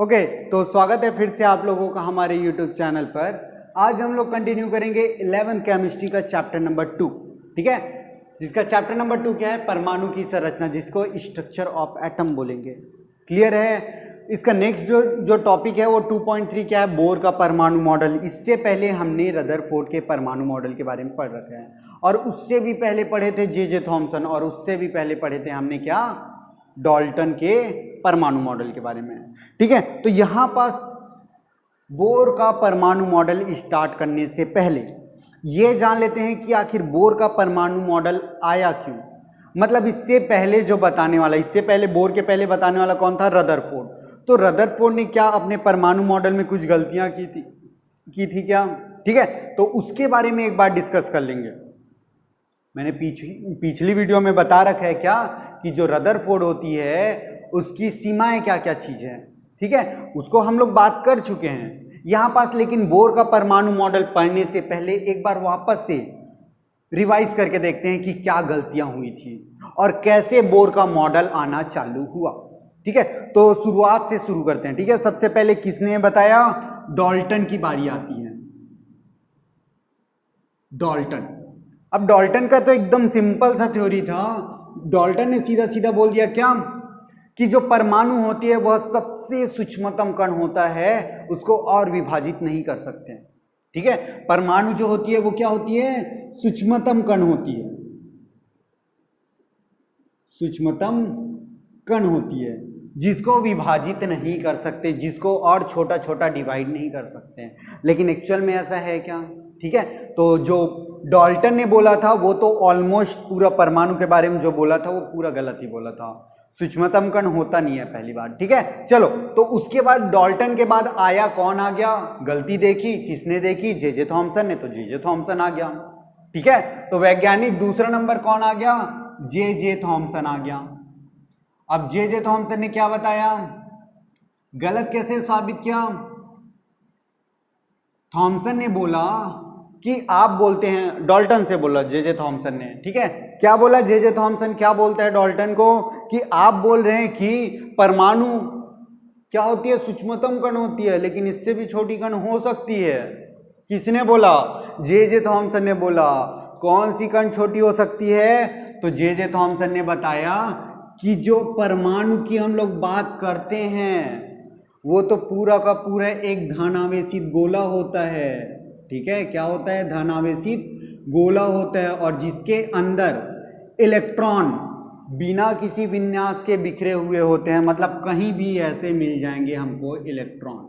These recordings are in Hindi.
ओके, तो स्वागत है फिर से आप लोगों का हमारे YouTube चैनल पर। आज हम लोग कंटिन्यू करेंगे 11th केमिस्ट्री का चैप्टर नंबर 2, ठीक है, जिसका चैप्टर नंबर 2 क्या है? परमाणु की संरचना, जिसको स्ट्रक्चर ऑफ एटम बोलेंगे। क्लियर है? इसका नेक्स्ट जो टॉपिक है वो 2.3 क्या है? बोर का परमाणु मॉडल। इससे पहले हमने रदरफोर्ड के परमाणु मॉडल के बारे में पढ़ रखा है, और उससे भी पहले पढ़े थे जे थॉमसन, और उससे भी पहले पढ़े थे हमने क्या? डाल्टन के परमाणु मॉडल के बारे में। ठीक है, तो यहां पास बोर का परमाणु मॉडल स्टार्ट करने से पहले ये जान लेते हैं कि आखिर बोर का परमाणु मॉडल आया क्यों। मतलब इससे पहले जो बताने वाला, इससे पहले बोर के पहले बताने वाला कौन था? रदरफोर्ड। तो रदरफोर्ड ने क्या अपने परमाणु मॉडल में कुछ गलतियां की थी क्या? ठीक है, तो उसके बारे में एक बार डिस्कस कर लेंगे। मैंने पिछली वीडियो में बता रखा है क्या कि जो रदरफोर्ड होती है उसकी सीमाएं क्या क्या चीजें हैं। ठीक है, उसको हम लोग बात कर चुके हैं यहां पास। लेकिन बोर का परमाणु मॉडल पढ़ने से पहले एक बार वापस से रिवाइज करके देखते हैं कि क्या गलतियां हुई थी और कैसे बोर का मॉडल आना चालू हुआ। ठीक है, तो शुरुआत से शुरू करते हैं। ठीक है, सबसे पहले किसने बताया? डाल्टन की बारी आती है। डाल्टन। अब डाल्टन का तो एकदम सिंपल सा थ्योरी था। डाल्टन ने सीधा सीधा बोल दिया क्या कि जो परमाणु होती है वह सबसे सूक्ष्मतम कण होता है, उसको और विभाजित नहीं कर सकते। ठीक है, परमाणु जो होती है वो क्या होती है? सूक्ष्मतम कण होती है। सूक्ष्मतम कण होती है जिसको विभाजित नहीं कर सकते, जिसको और छोटा छोटा डिवाइड नहीं कर सकते। लेकिन एक्चुअल में ऐसा है क्या? ठीक है, तो जो डाल्टन ने बोला था वो तो ऑलमोस्ट पूरा परमाणु के बारे में जो बोला था वो पूरा गलत ही बोला था। सूक्ष्मतम कण होता नहीं है पहली बार। ठीक है, चलो, तो उसके बाद डाल्टन के बाद आया कौन आ गया? गलती देखी किसने देखी? जे थॉमसन ने। तो जे थॉमसन आ गया। ठीक है, तो वैज्ञानिक दूसरा नंबर कौन आ गया? जे थॉमसन आ गया। अब जे थॉमसन ने क्या बताया? गलत कैसे साबित किया? थॉमसन ने बोला कि आप बोलते हैं, डाल्टन से बोला जे थॉमसन ने। ठीक है, क्या बोला जे थॉमसन? क्या बोलता है डाल्टन को कि आप बोल रहे हैं कि परमाणु क्या होती है? सूक्ष्मतम कण होती है, लेकिन इससे भी छोटी कण हो सकती है। किसने बोला? जे थॉमसन ने बोला। कौन सी कण छोटी हो सकती है? तो जे थॉमसन ने बताया कि जो परमाणु की हम लोग बात करते हैं वो तो पूरा का पूरा एक धनावेशित गोला होता है। ठीक है, क्या होता है? धनावेशित गोला होता है, और जिसके अंदर इलेक्ट्रॉन बिना किसी विन्यास के बिखरे हुए होते हैं। मतलब कहीं भी ऐसे मिल जाएंगे हमको इलेक्ट्रॉन।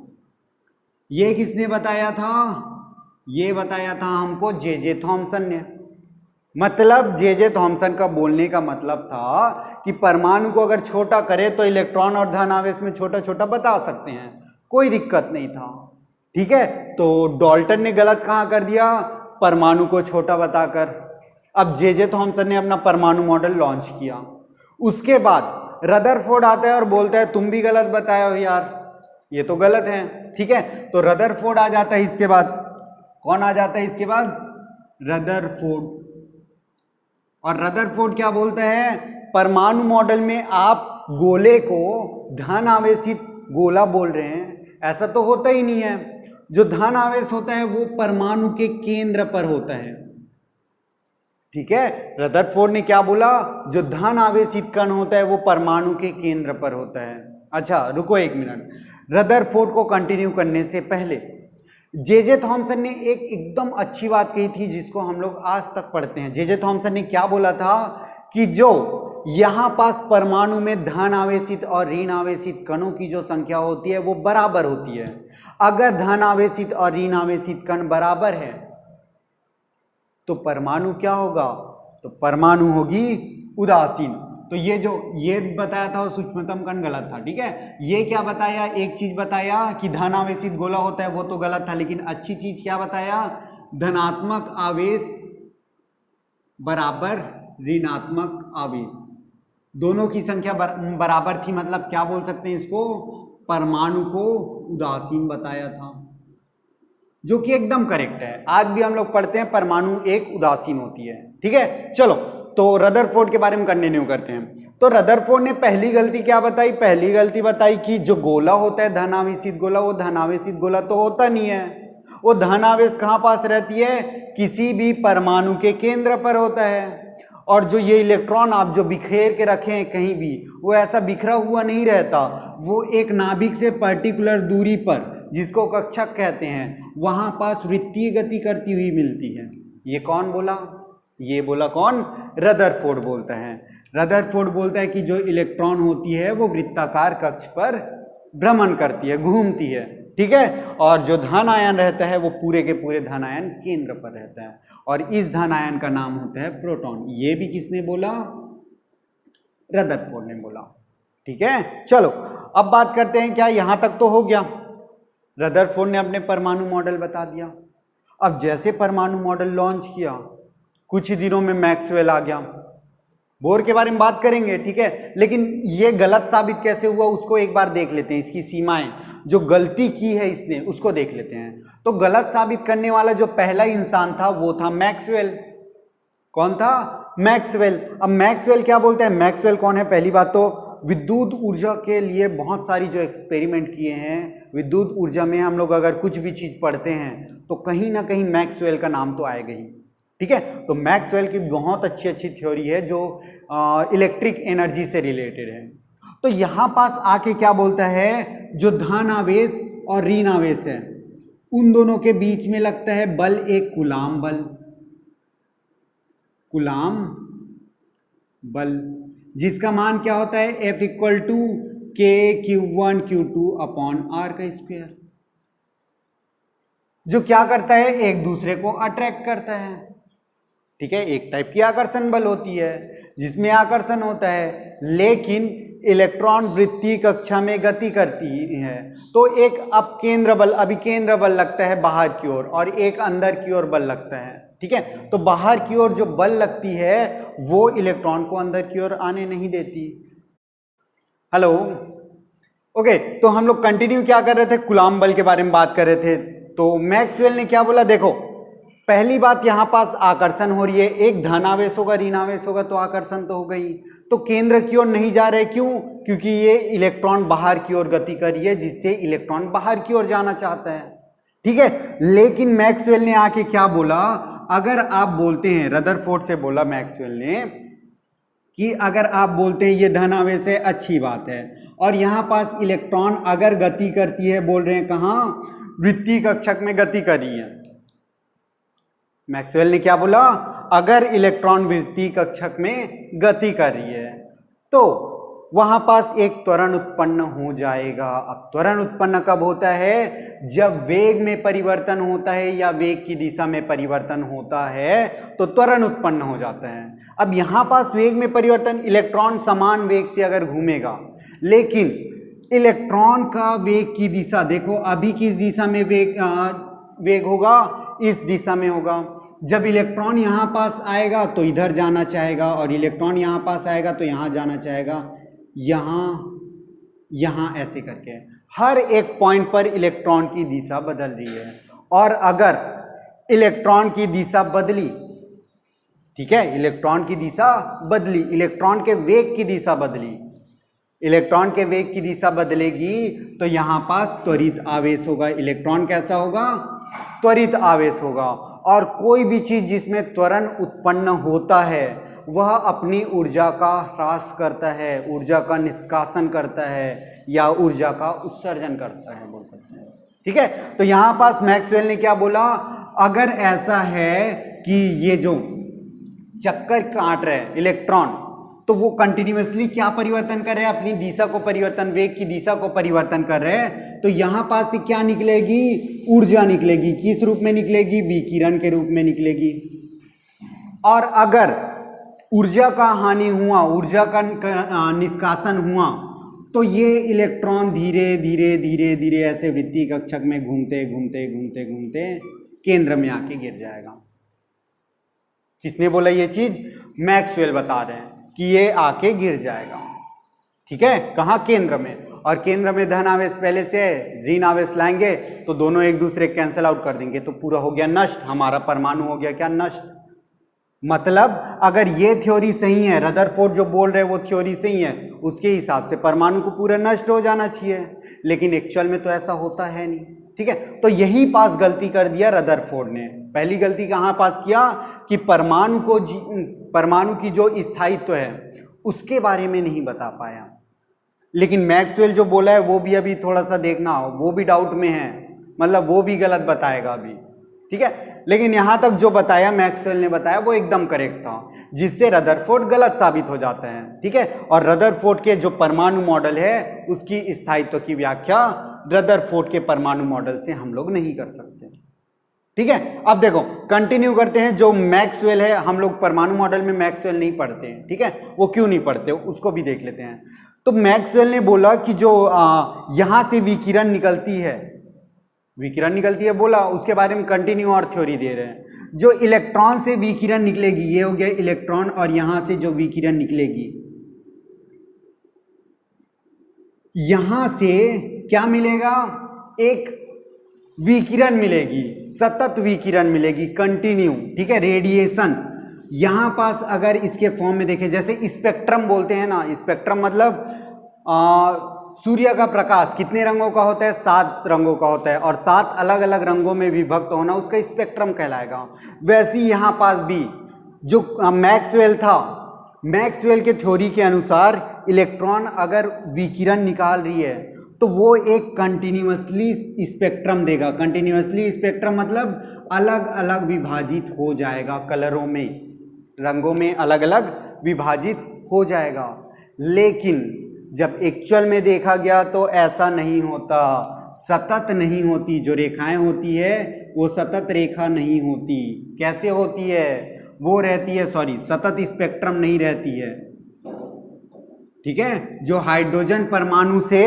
ये किसने बताया था? ये बताया था हमको जे थॉमसन ने। मतलब जे थॉमसन का बोलने का मतलब था कि परमाणु को अगर छोटा करे तो इलेक्ट्रॉन और धन आवेश में छोटा छोटा बता सकते हैं, कोई दिक्कत नहीं था। ठीक है, तो डाल्टन ने गलत कहां कर दिया? परमाणु को छोटा बताकर। अब जे थॉमसन ने अपना परमाणु मॉडल लॉन्च किया। उसके बाद रदरफोर्ड आता है और बोलता है तुम भी गलत बताए हो यार, ये तो गलत है। ठीक है, तो रदरफोर्ड आ जाता है। इसके बाद कौन आ जाता है? इसके बाद रदरफोर्ड। और रदरफोर्ड क्या बोलता है? परमाणु मॉडल में आप गोले को धन आवेशित गोला बोल रहे हैं, ऐसा तो होता ही नहीं है। जो धन आवेश होता है वो परमाणु के केंद्र पर होता है। ठीक है, रदरफोर्ड ने क्या बोला? जो धन आवेशित कण होता है वो परमाणु के केंद्र पर होता है। अच्छा रुको एक मिनट, रदरफोर्ड को कंटिन्यू करने से पहले जे थॉमसन ने एक एकदम अच्छी बात कही थी जिसको हम लोग आज तक पढ़ते हैं। जे थॉमसन ने क्या बोला था कि जो यहां पास परमाणु में धन आवेशित और ऋण आवेशित कणों की जो संख्या होती है वो बराबर होती है। अगर धन आवेशित और ऋण आवेशित कण बराबर है तो परमाणु क्या होगा? तो परमाणु होगी उदासीन। तो ये बताया था सूक्ष्मतम कण गलत था। ठीक है, ये क्या बताया? एक चीज बताया कि धन आवेशित गोला होता है, वो तो गलत था। लेकिन अच्छी चीज क्या बताया? धनात्मक आवेश बराबर ऋणात्मक आवेश, दोनों की संख्या बराबर थी। मतलब क्या बोल सकते हैं इसको? परमाणु को उदासीन बताया था, जो कि एकदम करेक्ट है। आज भी हम लोग पढ़ते हैं परमाणु एक उदासीन होती है। ठीक है, चलो, तो रदरफोर्ड के बारे में कंटिन्यू करते हैं। तो रदरफोर्ड ने पहली गलती क्या बताई? पहली गलती बताई कि जो गोला होता है धनावेशित गोला, वो धनावेशित गोला तो होता नहीं है। वो धनावेश कहाँ पास रहती है? किसी भी परमाणु के केंद्र पर होता है। और जो ये इलेक्ट्रॉन आप जो बिखेर के रखे हैं कहीं भी, वो ऐसा बिखरा हुआ नहीं रहता, वो एक नाभिक से पर्टिकुलर दूरी पर, जिसको कक्षक कहते हैं, वहां पास वृत्तीय गति करती हुई मिलती है। ये कौन बोला? ये बोला कौन? रदरफोर्ड बोलता है। रदरफोर्ड बोलता है कि जो इलेक्ट्रॉन होती है वो वृत्ताकार कक्ष पर भ्रमण करती है, घूमती है, ठीक है। और जो धन आयन रहता है वो पूरे के पूरे धन आयन केंद्र पर रहता है, और इस धन आयन का नाम होता है प्रोटॉन। ये भी किसने बोला? रदरफोर्ड ने बोला, ठीक है। चलो अब बात करते हैं, क्या यहां तक तो हो गया? रदरफोर्ड ने अपने परमाणु मॉडल बता दिया। अब जैसे परमाणु मॉडल लॉन्च किया, कुछ ही दिनों में मैक्सवेल आ गया। बोर के बारे में बात करेंगे, ठीक है, लेकिन ये गलत साबित कैसे हुआ उसको एक बार देख लेते हैं। इसकी सीमाएं, जो गलती की है इसने, उसको देख लेते हैं। तो गलत साबित करने वाला जो पहला इंसान था वो था मैक्सवेल। कौन था? मैक्सवेल। अब मैक्सवेल क्या बोलते हैं? मैक्सवेल कौन है? पहली बात तो विद्युत ऊर्जा के लिए बहुत सारी जो एक्सपेरिमेंट किए हैं, विद्युत ऊर्जा में हम लोग अगर कुछ भी चीज पढ़ते हैं तो कहीं ना कहीं मैक्सवेल का नाम तो आएगा ही, ठीक है। तो मैक्सवेल की बहुत अच्छी अच्छी थ्योरी है जो इलेक्ट्रिक एनर्जी से रिलेटेड है। तो यहां पास आके क्या बोलता है? जो धन आवेश और ऋण आवेश है, उन दोनों के बीच में लगता है बल, एक कूलाम बल। कूलाम बल जिसका मान क्या होता है? F equal to K(Q1 Q2 upon R का स्क्वायर, जो क्या करता है? एक दूसरे को अट्रैक्ट करता है, ठीक है। एक टाइप की आकर्षण बल होती है जिसमें आकर्षण होता है, लेकिन इलेक्ट्रॉन वृत्तीय कक्षा में गति करती है। तो एक अब केंद्र बल, अभी केंद्र बल लगता है बाहर की ओर, और एक अंदर की ओर बल लगता है, ठीक है। तो बाहर की ओर जो बल लगती है वो इलेक्ट्रॉन को अंदर की ओर आने नहीं देती। Hello, okay. तो हम लोग कंटिन्यू क्या कर रहे थे? कूलाम बल के बारे में बात कर रहे थे। तो मैक्सवेल ने क्या बोला? देखो, पहली बात यहां पास आकर्षण हो रही है, एक धनावेश होगा ऋणावेश होगा तो आकर्षण तो हो गई। तो केंद्र की ओर नहीं जा रहे, क्यों? क्योंकि ये इलेक्ट्रॉन बाहर की ओर गति कर रही है, जिससे इलेक्ट्रॉन बाहर की ओर जाना चाहता है, ठीक है। लेकिन मैक्सवेल ने आके क्या बोला? अगर आप बोलते हैं, रदरफोर्ड से बोला मैक्सवेल ने कि अगर आप बोलते हैं ये धनावेश है, अच्छी बात है, और यहां पास इलेक्ट्रॉन अगर गति करती है, बोल रहे हैं कहां? वृत्तीय कक्षक में गति कर रही है। मैक्सवेल ने क्या बोला? अगर इलेक्ट्रॉन वृत्तीय कक्षक में गति कर रही है तो वहां पास एक त्वरण उत्पन्न हो जाएगा। अब त्वरण उत्पन्न कब होता है? जब वेग में परिवर्तन होता है या वेग की दिशा में परिवर्तन होता है तो त्वरण उत्पन्न हो जाता है। अब यहां पास वेग में परिवर्तन, इलेक्ट्रॉन समान वेग से अगर घूमेगा, लेकिन इलेक्ट्रॉन का वेग की दिशा देखो, अभी किस दिशा में वेग होगा? इस दिशा में होगा। जब इलेक्ट्रॉन यहां पास आएगा तो इधर जाना चाहेगा, और इलेक्ट्रॉन यहां पास आएगा तो यहां जाना चाहेगा, यहां ऐसे करके हर एक पॉइंट पर इलेक्ट्रॉन की दिशा बदल रही है। और अगर इलेक्ट्रॉन की दिशा बदली, ठीक है, इलेक्ट्रॉन की दिशा बदली, इलेक्ट्रॉन के वेग की दिशा बदली, इलेक्ट्रॉन के वेग की दिशा बदलेगी तो यहां पास त्वरित आवेश होगा। इलेक्ट्रॉन कैसा होगा? त्वरित आवेश होगा। और कोई भी चीज जिसमें त्वरण उत्पन्न होता है वह अपनी ऊर्जा का ह्रास करता है, ऊर्जा का निष्कासन करता है, या ऊर्जा का उत्सर्जन करता है, बोल सकते हैं, ठीक है। तो यहां पास मैक्सवेल ने क्या बोला? अगर ऐसा है कि ये जो चक्कर काट रहे हैं इलेक्ट्रॉन, तो वो कंटिन्यूअसली क्या परिवर्तन कर रहे हैं? अपनी दिशा को परिवर्तन, वेग की दिशा को परिवर्तन कर रहे हैं। तो यहां पास से क्या निकलेगी? ऊर्जा निकलेगी। किस रूप में निकलेगी? विकिरण के रूप में निकलेगी। और अगर ऊर्जा का हानि हुआ, ऊर्जा का निष्कासन हुआ, तो ये इलेक्ट्रॉन धीरे धीरे धीरे धीरे ऐसे वृत्तीय कक्षक में घूमते घूमते घूमते घूमते केंद्र में आके गिर जाएगा। किसने बोला ये चीज? मैक्सवेल बता रहे हैं कि ये आके गिर जाएगा, ठीक है। कहाँ? केंद्र में। और केंद्र में धन आवेश पहले से है, ऋण आवेश लाएंगे तो दोनों एक दूसरे कैंसिल आउट कर देंगे, तो पूरा हो गया नष्ट, हमारा परमाणु हो गया क्या? नष्ट। मतलब अगर ये थ्योरी सही है, रदरफोर्ड जो बोल रहे हैं वो थ्योरी सही है, उसके हिसाब से परमाणु को पूरा नष्ट हो जाना चाहिए, लेकिन एक्चुअल में तो ऐसा होता है नहीं। ठीक है, तो यही पास गलती कर दिया रदरफोर्ड ने। पहली गलती कहां पास किया कि परमाणु की जो स्थायित्व है उसके बारे में नहीं बता पाया। लेकिन मैक्सवेल जो बोला है वो भी अभी थोड़ा सा देखना, वो भी डाउट में है, मतलब वो भी गलत बताएगा अभी। ठीक है, लेकिन यहां तक जो बताया मैक्सवेल ने बताया वो एकदम करेक्ट था, जिससे रदरफोर्ड गलत साबित हो जाते हैं। ठीक है, और रदरफोर्ड के जो परमाणु मॉडल है उसकी स्थायित्व की व्याख्या रदरफोर्ड के परमाणु मॉडल से हम लोग नहीं कर सकते। ठीक है, अब देखो कंटिन्यू करते हैं। जो मैक्सवेल है, हम लोग परमाणु मॉडल में मैक्सवेल नहीं पढ़ते हैं। ठीक है, वो क्यों नहीं पढ़ते उसको भी देख लेते हैं। तो मैक्सवेल ने बोला कि जो यहां से विकिरण निकलती है बोला, उसके बारे में कंटिन्यू और थ्योरी दे रहे हैं। जो इलेक्ट्रॉन से विकिरण निकलेगी, ये हो गया इलेक्ट्रॉन, और यहां से जो विकिरण निकलेगी, यहां से क्या मिलेगा, एक विकिरण मिलेगी, सतत विकिरण मिलेगी, कंटिन्यू। ठीक है, रेडिएशन। यहां पास अगर इसके फॉर्म में देखें, जैसे स्पेक्ट्रम बोलते हैं ना, स्पेक्ट्रम मतलब सूर्य का प्रकाश कितने रंगों का होता है, 7 रंगों का होता है, और 7 अलग अलग रंगों में विभक्त होना उसका स्पेक्ट्रम कहलाएगा। वैसे ही यहां पास भी जो मैक्सवेल था, मैक्सवेल के थ्योरी के अनुसार इलेक्ट्रॉन अगर विकिरण निकाल रही है तो वो एक कंटिन्यूअसली स्पेक्ट्रम देगा। कंटिन्यूअसली स्पेक्ट्रम मतलब अलग अलग विभाजित हो जाएगा, कलरों में, रंगों में अलग अलग विभाजित हो जाएगा। लेकिन जब एक्चुअल में देखा गया तो ऐसा नहीं होता, सतत नहीं होती। जो रेखाएं होती है वो सतत रेखा नहीं होती। कैसे होती है, वो रहती है, सतत स्पेक्ट्रम नहीं रहती है। ठीक है, जो हाइड्रोजन परमाणु से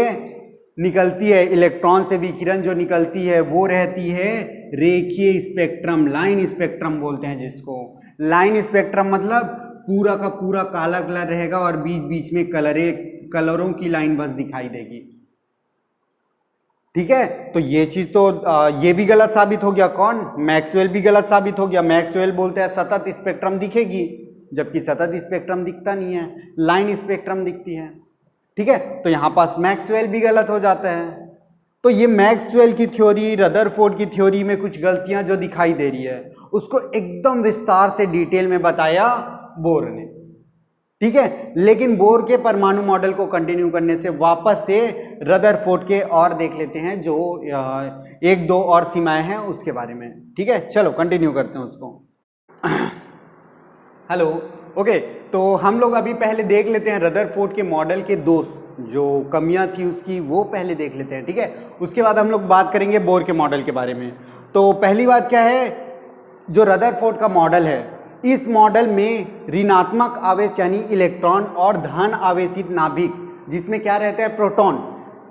निकलती है, इलेक्ट्रॉन से विकिरण जो निकलती है वो रहती है रेखीय स्पेक्ट्रम, लाइन स्पेक्ट्रम बोलते हैं जिसको। लाइन स्पेक्ट्रम मतलब पूरा का पूरा काला कलर रहेगा और बीच बीच में कलरों की लाइन बस दिखाई देगी। ठीक है, तो ये चीज तो ये भी गलत साबित हो गया। कौन, मैक्सवेल भी गलत साबित हो गया। मैक्सवेल बोलते हैं सतत स्पेक्ट्रम दिखेगी, जबकि सतत स्पेक्ट्रम दिखता नहीं है, लाइन स्पेक्ट्रम दिखती है। ठीक है, तो यहां पास मैक्सवेल भी गलत हो जाता है। तो ये मैक्सवेल की थ्योरी, रदरफोर्ड की थ्योरी में कुछ गलतियां जो दिखाई दे रही है उसको एकदम विस्तार से डिटेल में बताया बोर ने। ठीक है, लेकिन बोर के परमाणु मॉडल को कंटिन्यू करने से वापस से रदरफोर्ड के और देख लेते हैं, जो 1-2 और सीमाएं हैं उसके बारे में। ठीक है, चलो कंटिन्यू करते हैं उसको। हेलो, ओके, तो हम लोग अभी पहले देख लेते हैं रदरफोर्ड के मॉडल के दोष, जो कमियां थी उसकी, वो पहले देख लेते हैं। ठीक है, उसके बाद हम लोग बात करेंगे बोर के मॉडल के बारे में। तो पहली बात क्या है, जो रदरफोर्ड का मॉडल है, इस मॉडल में ऋणात्मक आवेश यानी इलेक्ट्रॉन और धन आवेशित नाभिक, जिसमें क्या रहता है, प्रोटॉन,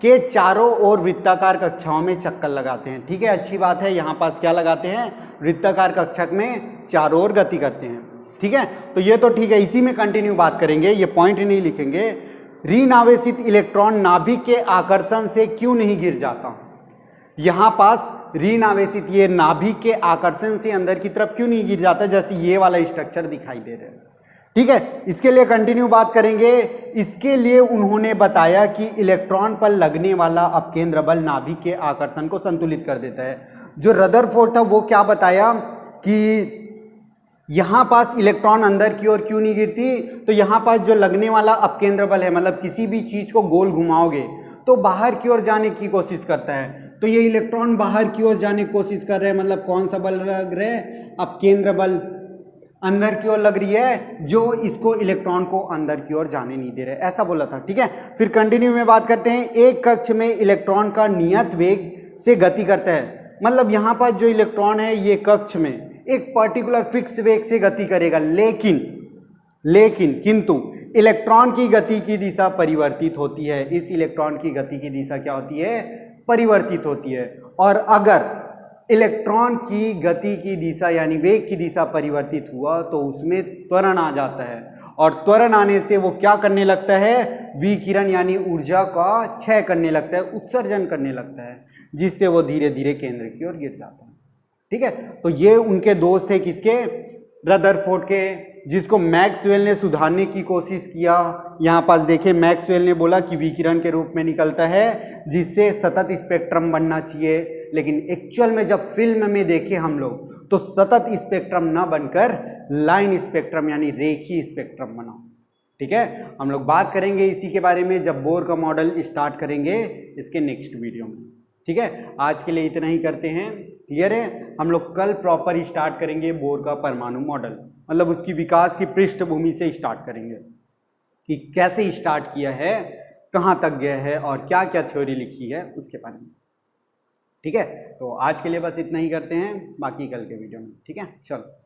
के चारों ओर वृत्ताकार कक्षाओं में चक्कर लगाते हैं। ठीक है, अच्छी बात है, यहाँ पास क्या लगाते हैं, वृत्ताकार कक्षक में चारों ओर गति करते हैं। ठीक है, तो ये तो ठीक है, इसी में कंटिन्यू बात करेंगे, ये पॉइंट नहीं लिखेंगे। ऋण आवेशित इलेक्ट्रॉन नाभिक के आकर्षण से क्यों नहीं गिर जाता, यहां पास ऋण आवेशित ये नाभिक के आकर्षण से अंदर की तरफ क्यों नहीं गिर जाता, जैसे ये वाला स्ट्रक्चर दिखाई दे रहा है। ठीक है, इसके लिए कंटिन्यू बात करेंगे। इसके लिए उन्होंने बताया कि इलेक्ट्रॉन पर लगने वाला अपकेंद्र बल नाभिक के आकर्षण को संतुलित कर देता है। जो रदरफोर्ड था वो क्या बताया कि यहां पास इलेक्ट्रॉन अंदर की ओर क्यों नहीं गिरती, तो यहां पास जो लगने वाला अपकेंद्र बल है, मतलब किसी भी चीज को गोल घुमाओगे तो बाहर की ओर जाने की कोशिश करता है। तो ये इलेक्ट्रॉन बाहर की ओर जाने की कोशिश कर रहे हैं, मतलब कौन सा बल लग रहा है, अपकेंद्र बल अंदर की ओर लग रही है, जो इसको इलेक्ट्रॉन को अंदर की ओर जाने नहीं दे रहे, ऐसा बोला था। ठीक है, फिर कंटिन्यू में बात करते हैं। एक कक्ष में इलेक्ट्रॉन का नियत वेग से गति करता है, मतलब यहाँ पर जो इलेक्ट्रॉन है ये कक्ष में एक पर्टिकुलर फिक्स वेग से गति करेगा, लेकिन किंतु इलेक्ट्रॉन की गति की दिशा परिवर्तित होती है। इस इलेक्ट्रॉन की गति की दिशा क्या होती है, परिवर्तित होती है। और अगर इलेक्ट्रॉन की गति की दिशा यानी वेग की दिशा परिवर्तित हुआ तो उसमें त्वरण आ जाता है, और त्वरण आने से वो क्या करने लगता है, विकिरण यानी ऊर्जा का क्षय करने लगता है, उत्सर्जन करने लगता है, जिससे वो धीरे धीरे केंद्र की ओर गिर जाता है। ठीक है, तो ये उनके दोष थे किसके, रदरफोर्ड के, जिसको मैक्सवेल ने सुधारने की कोशिश किया। यहाँ पास देखिए मैक्सवेल ने बोला कि विकिरण के रूप में निकलता है जिससे सतत स्पेक्ट्रम बनना चाहिए, लेकिन एक्चुअल में जब फिल्म में देखे हम लोग तो सतत स्पेक्ट्रम ना बनकर लाइन स्पेक्ट्रम यानी रेखीय स्पेक्ट्रम बना। ठीक है, हम लोग बात करेंगे इसी के बारे में जब बोर का मॉडल स्टार्ट करेंगे इसके नेक्स्ट वीडियो में। ठीक है, आज के लिए इतना ही करते हैं। क्लियर है, हम लोग कल प्रॉपर स्टार्ट करेंगे बोर का परमाणु मॉडल, मतलब उसकी विकास की पृष्ठभूमि से स्टार्ट करेंगे कि कैसे स्टार्ट किया है, कहाँ तक गया है और क्या क्या थ्योरी लिखी है उसके बारे में। ठीक है, तो आज के लिए बस इतना ही करते हैं, बाकी कल के वीडियो में। ठीक है, चलो।